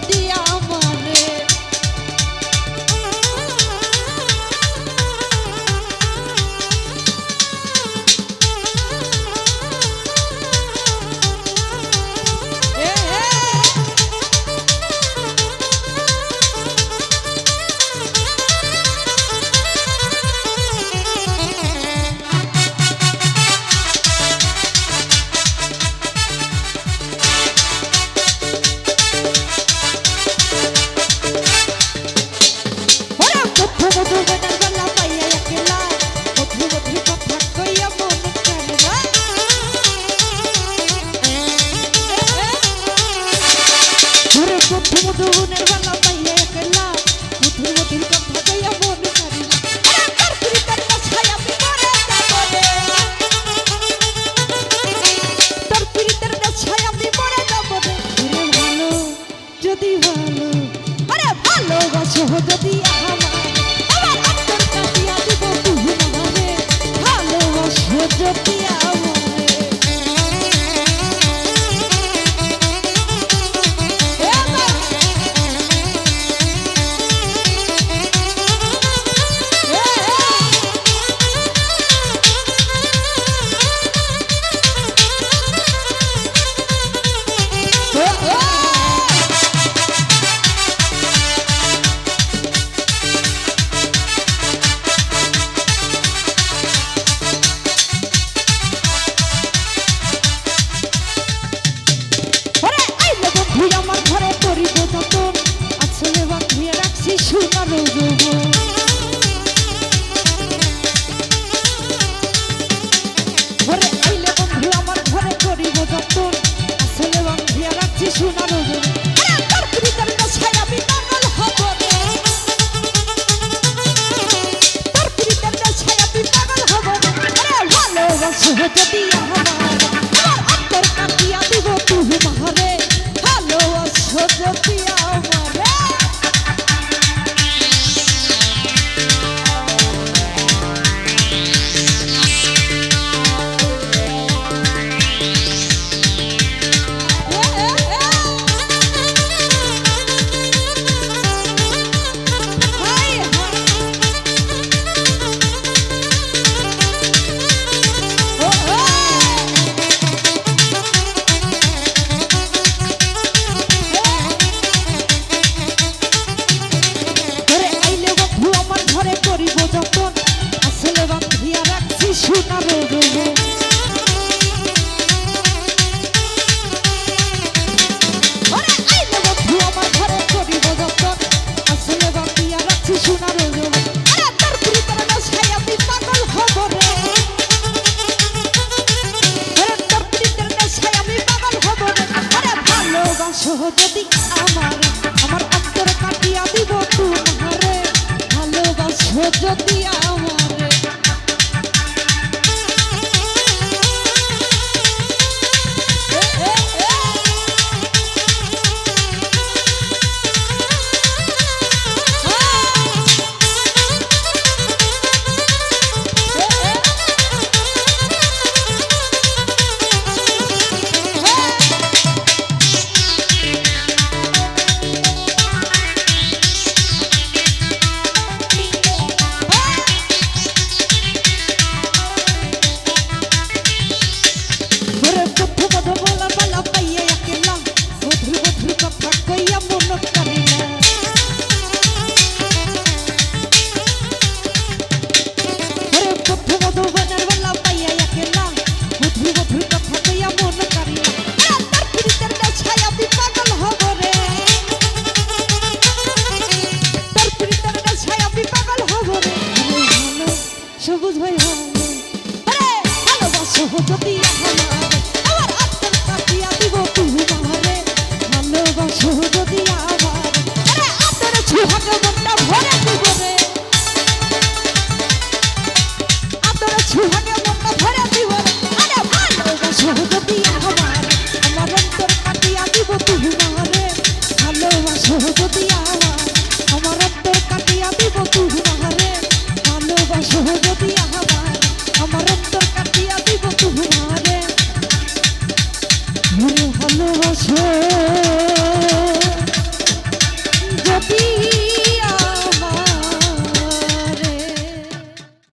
যদি আমারে মধুবনের বেলা পাইয়া একলা মধুর মধুর কথা কইয়া মন কারিলা তার প্রীতের নেশায় আমি মরে যাব রে তার প্রীতের নেশায় আমি মরে যাব রে ভালো যদি ভালো আরে ভালোবাসো যদি আমার অন্তর কাটিয়া দিব তুমি আমারে ভালোবাসো যদি আমার ঘরে করিব যতন আসলে বাঁধিয়ে রাখছি সোনার যৌবন ঘরে আইলে বন্ধু আমার ঘরে করিব যতন আসলে বাঁধিয়ে রাখছি সোনার যৌবন তার প্রীতের নেশায় আমি পাগল হব রে তার প্রীতের নেশায় আমি পাগল হব রে ভালোবাসো যদি আমার অন্তর কাটিয়া দিব তুমি মারে ভালোবাসো যদি আমারে সোনার যৌবন ওরে আইলে বন্ধু আমার ঘরে করিব যতন আসলে বাঁধিয়া রাখছি সোনার যৌবন আরে তার প্রীতের নেশায় আমি পাগল হব রে আরে তার প্রীতের নেশায় আমি পাগল হব রে আরে ভালোবাসো যদি আমার অন্তর কাটিয়া দিব তোমারে ভালোবাসো যদি আমারে সবুজ ভাই ভালোবাসো যদি আমার আত্মার কাটিয়া দিব তুমি আমারে ভালোবাসো যদি আমার আত্মার ছোঁয়া